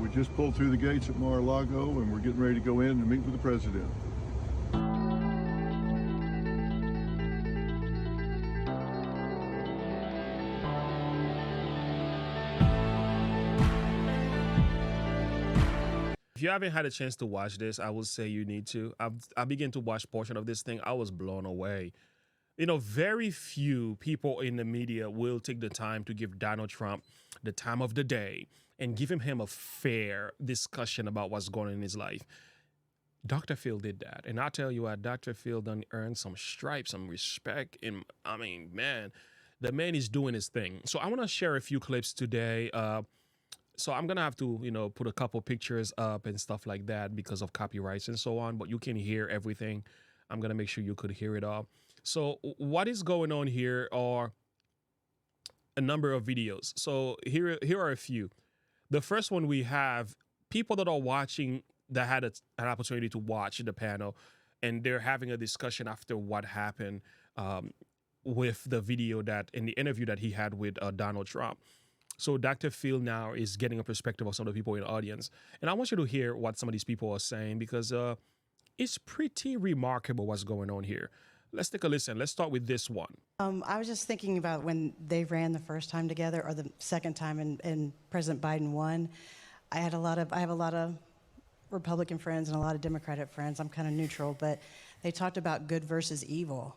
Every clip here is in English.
We just pulled through the gates at Mar-a-Lago, and we're getting ready to go in and meet with the president. If you haven't had a chance to watch this, I would say you need to. I began to watch portion of this thing. I was blown away. You know, very few people in the media will take the time to give Donald Trump the time of the day and give him a fair discussion about what's going on in his life. Dr. Phil did that. And I tell you what, Dr. Phil done earned some stripes, some respect. And I mean, man, the man is doing his thing. So I want to share a few clips today. So I'm going to have to, you know, put a couple pictures up and stuff like that because of copyrights and so on. But you can hear everything. I'm going to make sure you could hear it all. So what is going on here are a number of videos. So here are a few. The first one we have people that are watching that had an opportunity to watch the panel, and they're having a discussion after what happened with the video that in the interview that he had with Donald Trump. So Dr. Phil now is getting a perspective of some of the people in the audience. And I want you to hear what some of these people are saying because it's pretty remarkable what's going on here. Let's take a listen. Let's start with this one. I was just thinking about when they ran the first time together or the second time and President Biden won. I have a lot of Republican friends and a lot of Democratic friends. I'm kind of neutral, but they talked about good versus evil.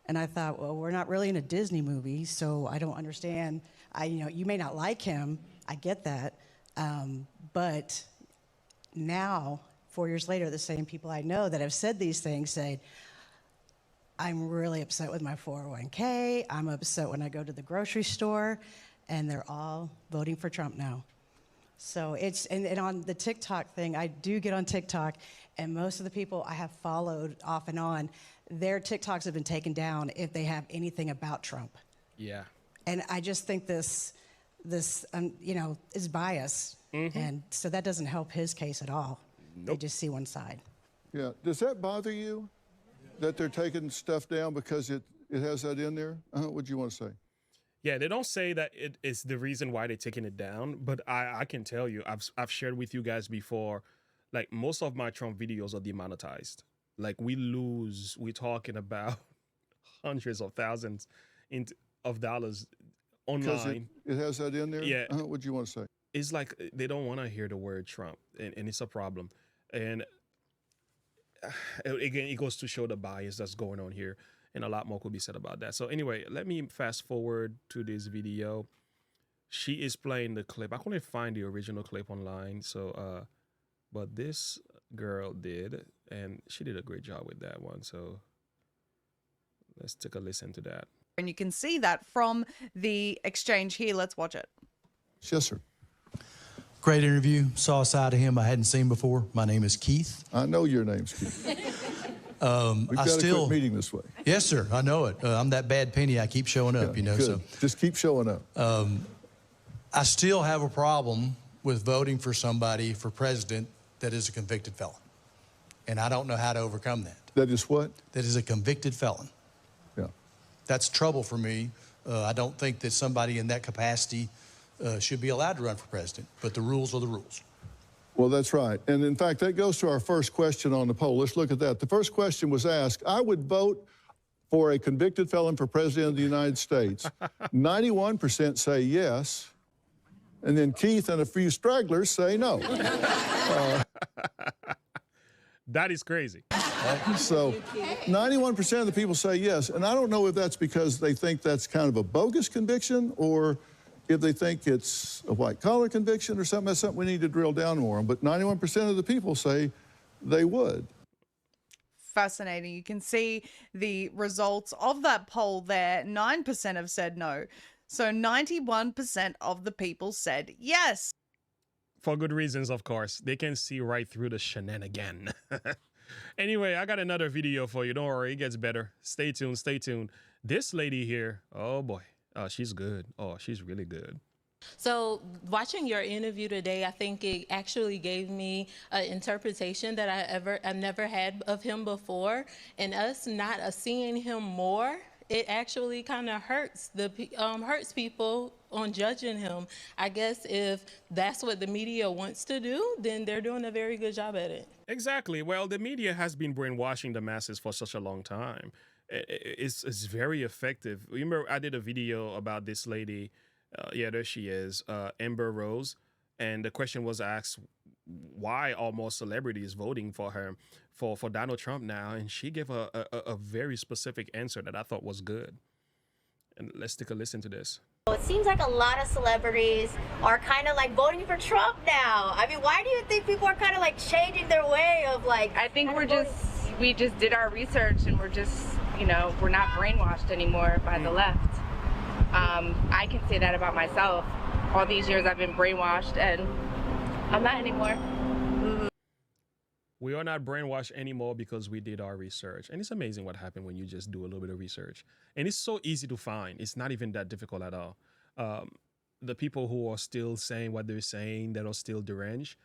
And I thought, well, we're not really in a Disney movie, so I don't understand. You may not like him. I get that. But now, 4 years later, the same people I know that have said these things say, I'm really upset with my 401k. I'm upset when I go to the grocery store, and they're all voting for Trump now. So it's, and on the TikTok thing, I do get on TikTok, and most of the people I have followed off and on, their TikToks have been taken down if they have anything about Trump. Yeah. And I just think this is bias, and so that doesn't help his case at all. Nope. They just see one side. Yeah. Does that bother you, that they're taking stuff down because it has that in there? What do you want to say? Yeah, they don't say that it is the reason why they're taking it down, but I can tell you, I've shared with you guys before, like most of my Trump videos are demonetized. Like we're talking about hundreds of thousands of dollars online. It has that in there? Yeah. What do you want to say? It's like they don't want to hear the word Trump, and it's a problem. And again, it goes to show the bias that's going on here, and a lot more could be said about that. So anyway, let me fast forward to this video. She is playing the clip. I couldn't find the original clip online, so but this girl did, and she did a great job with that one. So let's take a listen to that. And you can see that from the exchange here. Let's watch it. Yes, sir. Great interview. Saw a side of him I hadn't seen before. My name is Keith. I know your name's Keith. We've got a quick meeting this way. Yes, sir. I know it. I'm that bad penny. I keep showing up, Good. So just keep showing up. I still have a problem with voting for somebody for president that is a convicted felon. And I don't know how to overcome that. That is what? That is a convicted felon. Yeah. That's trouble for me. I don't think that somebody in that capacity should be allowed to run for president, but the rules are the rules. Well, that's right. And in fact, that goes to our first question on the poll. Let's look at that. The first question was asked, I would vote for a convicted felon for president of the United States. 91% say yes. And then Keith and a few stragglers say no. That is crazy. So 91% of the people say yes. And I don't know if that's because they think that's kind of a bogus conviction or if they think it's a white-collar conviction or something. That's something we need to drill down more on. But 91% of the people say they would. Fascinating. You can see the results of that poll there. 9% have said no. So 91% of the people said yes. For good reasons, of course. They can see right through the shenanigan. Anyway, I got another video for you. Don't worry, it gets better. Stay tuned, stay tuned. This lady here, oh boy. Oh, she's good. Oh, she's really good. So watching your interview today, I think it actually gave me an interpretation that I've never had of him before. And us not seeing him more, it actually kind of hurts hurts people on judging him. I guess if that's what the media wants to do, then they're doing a very good job at it. Exactly. Well, the media has been brainwashing the masses for such a long time. It's very effective. Remember, I did a video about this lady. Yeah, there she is, Amber Rose. And the question was asked, why are more celebrities voting for her, for Donald Trump now? And she gave a very specific answer that I thought was good. And let's take a listen to this. It seems like a lot of celebrities are kind of like voting for Trump now. I mean, why do you think people are kind of like changing their way of like? I think we just did our research and we're just, we're not brainwashed anymore by the left. I can say that about myself. All these years I've been brainwashed and I'm not anymore. We are not brainwashed anymore because we did our research. And it's amazing what happened when you just do a little bit of research. And it's so easy to find. It's not even that difficult at all. The people who are still saying what they're saying, that are still deranged,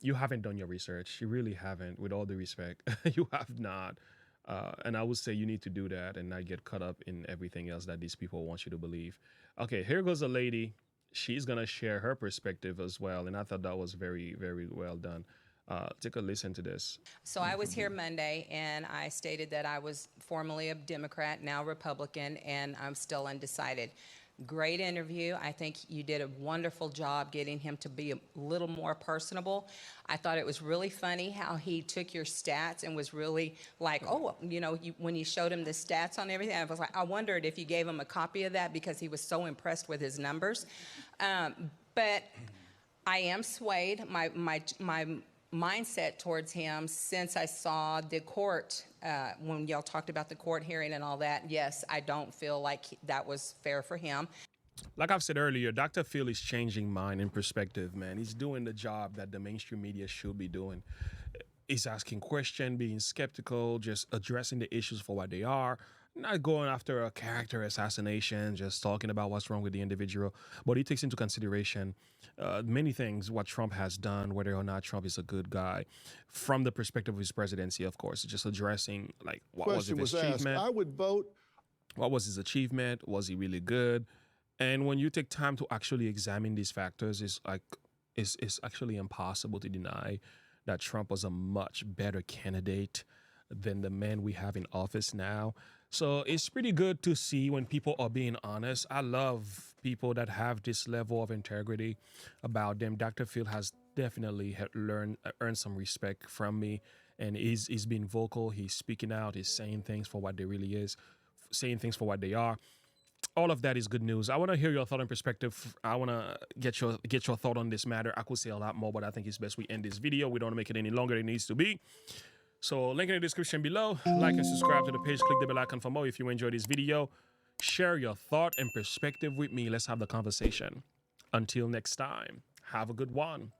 you haven't done your research. You really haven't, with all due respect. You have not. And I would say you need to do that and not get caught up in everything else that these people want you to believe. Okay, here goes a lady. She's going to share her perspective as well. And I thought that was very, very well done. Take a listen to this. So I was here Monday, and I stated that I was formerly a Democrat, now Republican, and I'm still undecided. Great interview. I think you did a wonderful job getting him to be a little more personable. I thought it was really funny how he took your stats and was really like, oh, when you showed him the stats on everything, I was like, I wondered if you gave him a copy of that because he was so impressed with his numbers. But I am swayed. My mindset towards him since I saw the court, when y'all talked about the court hearing and all that, yes, I don't feel like that was fair for him. Like I've said earlier, Dr. Phil is changing mind and perspective, man. He's doing the job that the mainstream media should be doing. He's asking questions, being skeptical, just addressing the issues for what they are, not going after a character assassination, just talking about what's wrong with the individual. But he takes into consideration many things, what Trump has done, whether or not Trump is a good guy, from the perspective of his presidency, of course, just addressing like what was his achievement. Asked, I would vote. What was his achievement? Was he really good? And when you take time to actually examine these factors, it's actually impossible to deny that Trump was a much better candidate than the man we have in office now. So it's pretty good to see when people are being honest. I love people that have this level of integrity about them. Dr. Phil has definitely earned some respect from me, and he's being vocal. He's speaking out. He's saying things for what they really is, saying things for what they are. All of that is good news. I want to hear your thought and perspective. I want to get your thought on this matter. I could say a lot more, but I think it's best we end this video. We don't want to make it any longer than it needs to be. So link in the description below. Like and subscribe to the page. Click the bell icon for more if you enjoyed this video. Share your thought and perspective with me. Let's have the conversation. Until next time, have a good one.